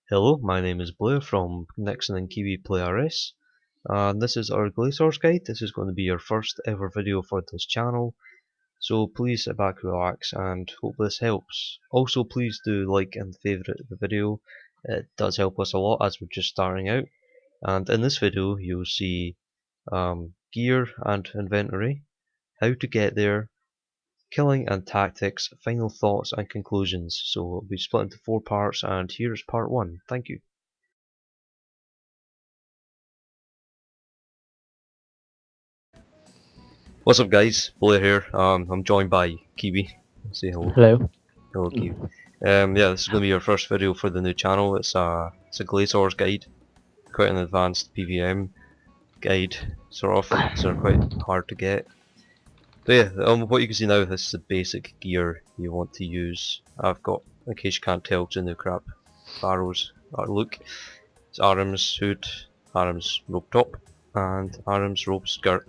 Hello, my name is Blair from NixonANDKiwiPlayRS, and this is our Glacor guide. This is going to be your first ever video for this channel, so please sit back, relax, and hope this helps. Also, please do like and favourite the video. It does help us a lot as we're just starting out. And in this video, you'll see gear and inventory, how to get there, killing and tactics, final thoughts and conclusions. So it'll be split into 4 parts, and here's part 1. Thank you. What's up, guys? Blair here. I'm joined by Kiwi. Say hello. Hello. Hello, Kiwi. Yeah, this is going to be your first video for the new channel. It's a Glacor's guide, quite an advanced PVM guide, sort of. So they're quite hard to get. But yeah, what you can see now, this is the basic gear you want to use. I've got, in case you can't tell, it's in the crap barrels look. It's Aram's hood, Aram's rope top, and Aram's rope skirt.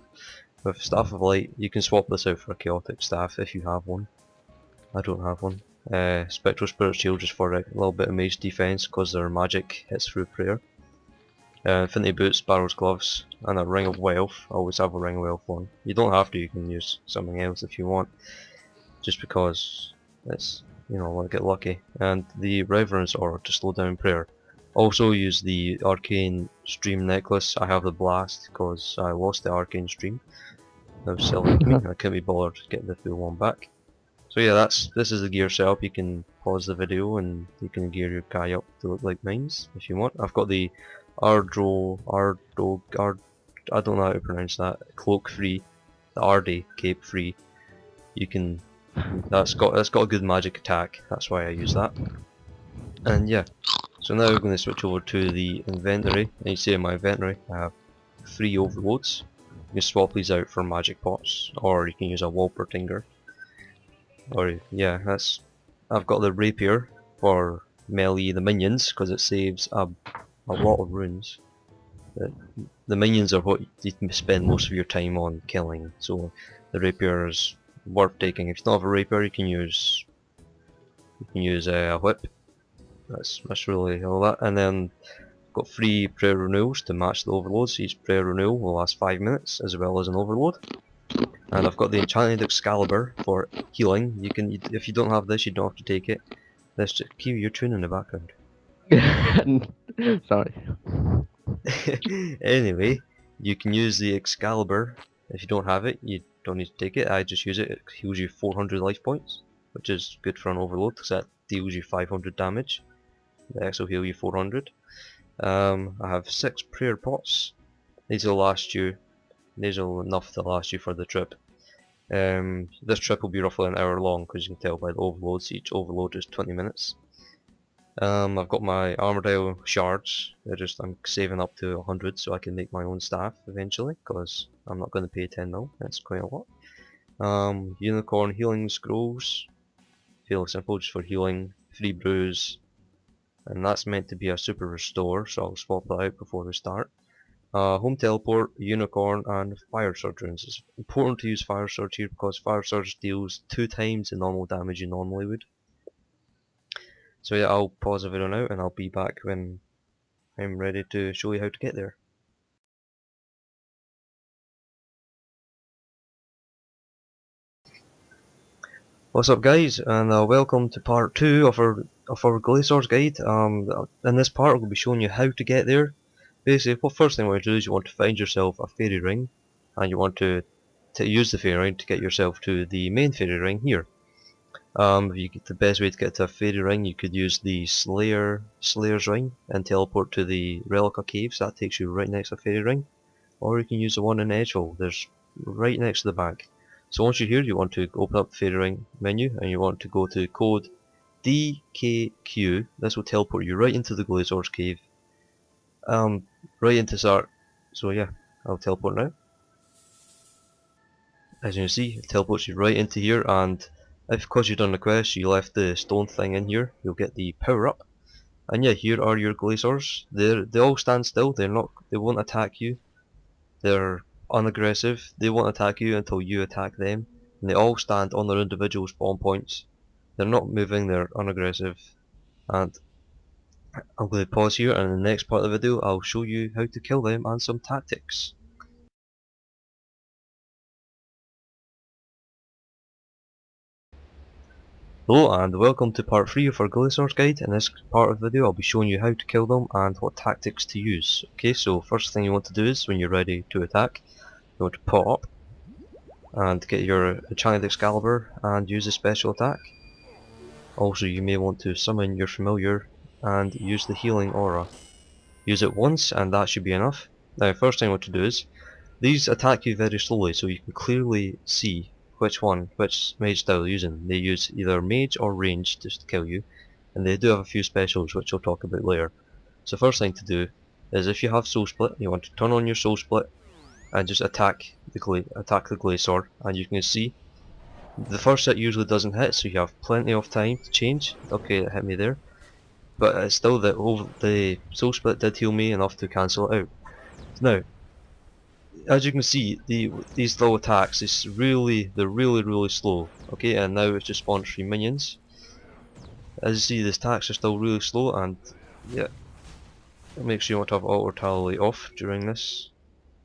With Staff of Light, you can swap this out for a chaotic staff if you have one. I don't have one. Spectral Spirit Shield just for a little bit of mage defense because their magic hits through prayer. Infinity Boots, Barrel's Gloves, and a Ring of Wealth. I always have a Ring of Wealth on. You don't have to, you can use something else if you want. Just because it's, you know, I want to get lucky. And the Reverence Aura to slow down prayer. Also use the Arcane Stream necklace. I have the Blast because I lost the Arcane Stream. That was silly of me. I couldn't be bothered getting the full one back. So yeah, this is the gear setup. You can pause the video and you can gear your guy up to look like mine's if you want. I've got the I don't know how to pronounce that. Cloak free, the Arde cape free. You can that's got a good magic attack. That's why I use that. And yeah, so now we're going to switch over to the inventory. And you see in my inventory I have 3 overloads. You can swap these out for magic pots, or you can use a Walpertinger. Or yeah, I've got the rapier for melee the minions because it saves a lot of runes. The minions are what you spend most of your time on killing, so the rapier is worth taking. If you don't have a rapier, you can use a whip. That's really all that. And then got 3 prayer renewals to match the overloads. Each prayer renewal will last 5 minutes as well as an overload. And I've got the enchanted Excalibur for healing. If you don't have this, you don't have to take it. Let's just keep your tune in the background. Sorry. Anyway, you can use the Excalibur. If you don't have it, you don't need to take it. I just use it. It heals you 400 life points, which is good for an overload because that deals you 500 damage. The X will heal you 400. I have 6 prayer pots. These will last you. These are enough to last you for the trip. This trip will be roughly an hour long because you can tell by the overloads. Each overload is 20 minutes. I've got my Armordale shards. I'm saving up to 100 so I can make my own staff eventually because I'm not going to pay 10 mil. That's quite a lot. Unicorn healing scrolls. Fairly simple, just for healing. 3 brews. And that's meant to be a super restore, so I'll swap that out before we start. Home teleport, unicorn, and fire surge runes. It's important to use fire surge here because fire surge deals 2 times the normal damage you normally would. So yeah, I'll pause the video now and I'll be back when I'm ready to show you how to get there. What's up, guys, and welcome to part 2 of our Glacor's guide. In this part we'll be showing you how to get there. Basically, the first thing you want to do is you want to find yourself a fairy ring, and you want to use the fairy ring to get yourself to the main fairy ring here. The best way to get to a fairy ring, you could use the Slayer's ring and teleport to the Relica caves. That takes you right next to the fairy ring. Or you can use the one in Edgeville. There's right next to the bank. So once you're here, you want to open up the fairy ring menu and you want to go to code DKQ. This will teleport you right into the Glacor's cave. Right into start. So yeah, I'll teleport now. As you can see, it teleports you right into here, and if because you've done the quest, you left the stone thing in here, you'll get the power up. And yeah, here are your Glacors. They all stand still. They won't attack you. They're unaggressive. They won't attack you until you attack them. And they all stand on their individual spawn points. They're not moving. They're unaggressive. And I'm going to pause here, and in the next part of the video I'll show you how to kill them and some tactics. Hello and welcome to part 3 of our Glacor guide. In this part of the video I'll be showing you how to kill them and what tactics to use. Okay, so first thing you want to do is when you're ready to attack, you want to pop and get your enchanted Excalibur and use a special attack. Also you may want to summon your familiar and use the healing aura. Use it once and that should be enough. Now first thing I want to do is, these attack you very slowly so you can clearly see which mage style they're using. They use either mage or range just to kill you, and they do have a few specials which I'll talk about later. So first thing to do is, if you have soul split, you want to turn on your soul split and just attack the Glacor, and you can see the first hit usually doesn't hit, so you have plenty of time to change. Okay, it hit me there, but it's still the soul split did heal me enough to cancel it out. Now, as you can see, these low attacks they're really slow. Okay, and now it's just spawned 3 minions. As you see, the attacks are still really slow, and yeah, make sure you want to have auto tally off during this.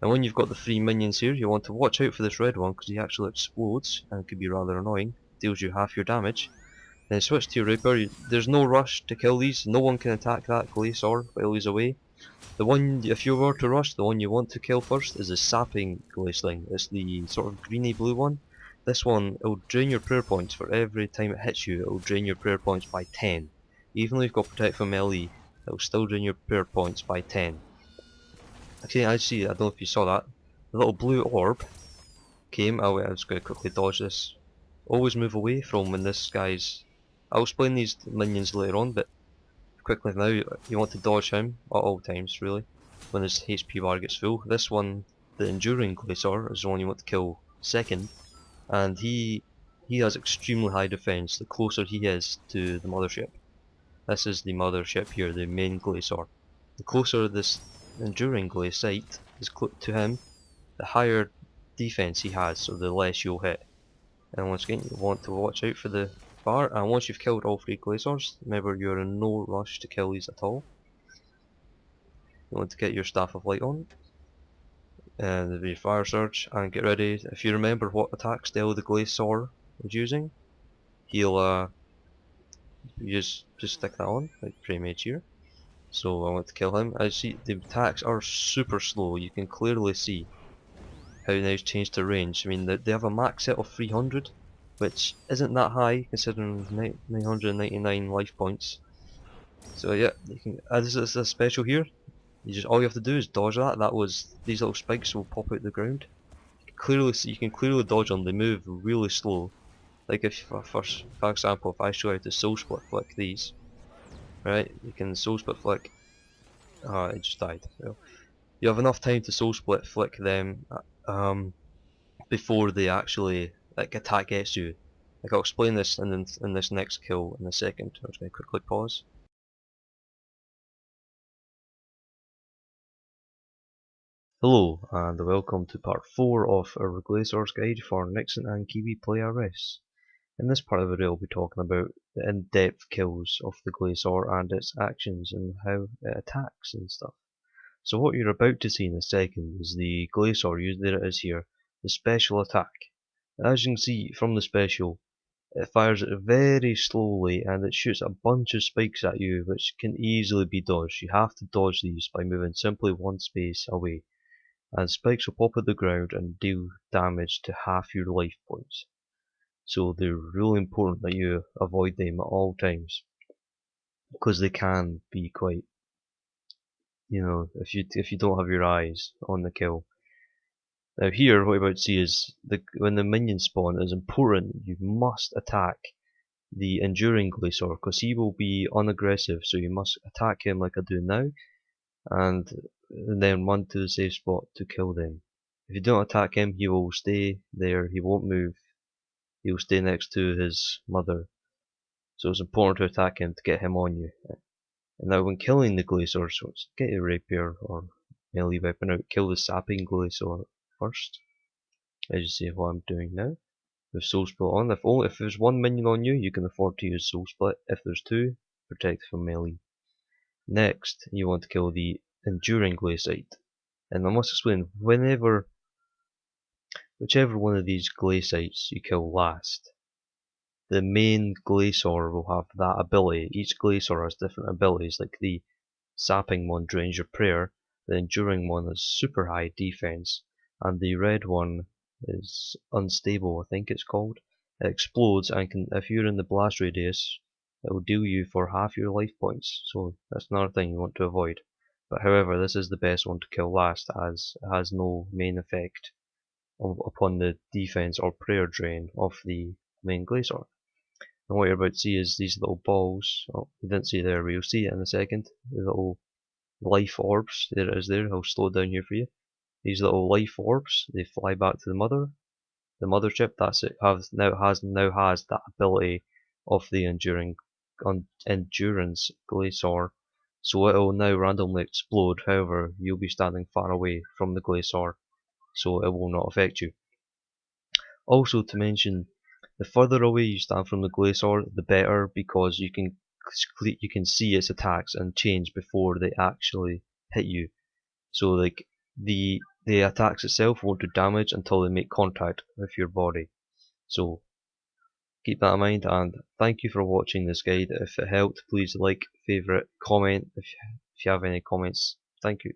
And when you've got the 3 minions here, you want to watch out for this red one because he actually explodes and can be rather annoying. Deals you half your damage. Then switch to your Reaper. There's no rush to kill these. No one can attack that Glacor while he's away. The one, if you were to rush, the one you want to kill first is the sapping Glaceling. It's the sort of greeny blue one. This one, it will drain your prayer points for every time it hits you. It will drain your prayer points by 10. Even though you've got Protect from melee, it will still drain your prayer points by 10. Okay, I see, I don't know if you saw that. The little blue orb came. Oh wait, I was going to quickly dodge this. Always move away from when this guy's... I'll explain these minions later on, but quickly now, you want to dodge him at all times really, when his HP bar gets full. This one, the Enduring Glacor, is the one you want to kill second, and he has extremely high defense the closer he is to the mothership. This is the mothership here, the main Glacor. The closer this Enduring Glacite is to him, the higher defense he has, so the less you'll hit. And once again, you want to watch out for the bar, and once you've killed all 3 Glacors, remember you're in no rush to kill these at all. You want to get your Staff of Light on, and the Fire Surge, and get ready. If you remember what attack style the Glacor is using, he'll just stick that on, like Prey Mage here. So I want to kill him. As you see, the attacks are super slow. You can clearly see how now he's changed to range. I mean, they have a max set of 300, which isn't that high considering 999 life points. So yeah, you can. This is a special here. All you have to do is dodge that. These little spikes will pop out the ground. You can clearly dodge them. They move really slow. Like if, for example, if I show you how to soul split flick these, right? You can soul split flick. It just died. So you have enough time to soul split flick them before they actually attack gets you. Like I'll explain this in this next kill in a second. I'm just going to quickly pause. Hello and welcome to part 4 of our Glacor's guide for Nixon and KiwiPlayRS. In this part of the video I'll be talking about the in-depth kills of the Glacor and its actions and how it attacks and stuff. So what you're about to see in a second is the Glacor, there it is here, the special attack. As you can see from the special, it fires it very slowly and it shoots a bunch of spikes at you which can easily be dodged. You have to dodge these by moving simply one space away, and spikes will pop at the ground and deal damage to half your life points. So they're really important that you avoid them at all times, because they can be quite, if you don't have your eyes on the kill. Now here, what you're about to see is, when the minions spawn, it is important you must attack the Enduring Glacor, because he will be unaggressive, so you must attack him like I do now, and then run to the safe spot to kill them. If you don't attack him, he will stay there, he won't move, he will stay next to his mother. So it's important to attack him to get him on you. And now when killing the Glacor, so get your rapier or melee weapon out, kill the sapping Glacor first. As you see what I'm doing now. With soul split on, if there's one minion on you, you can afford to use soul split. If there's two, protect from melee. Next, you want to kill the enduring glaciate. And I must explain, whichever one of these glaciates you kill last, the main Glacor will have that ability. Each Glacor has different abilities, like the sapping one drains your prayer, the enduring one has super high defense, and the red one is unstable, I think it's called. It explodes and if you're in the blast radius, it will deal you for half your life points, so that's another thing you want to avoid. But however, this is the best one to kill last, as it has no main effect upon the defense or prayer drain of the main Glacor. And what you're about to see is these little balls. Oh, you didn't see there, but you'll see it in a second. The little life orbs. There it is there. I'll slow it down here for you. These little life orbs, they fly back to the mothership. That's it. Now has that ability of the endurance Glacor. So it will now randomly explode. However, you'll be standing far away from the Glacor, so it will not affect you. Also to mention, the further away you stand from the Glacor, the better, because you can see its attacks and change before they actually hit you. So like the attacks itself won't do damage until they make contact with your body. So keep that in mind, and thank you for watching this guide. If it helped, please like, favourite, comment if you have any comments. Thank you.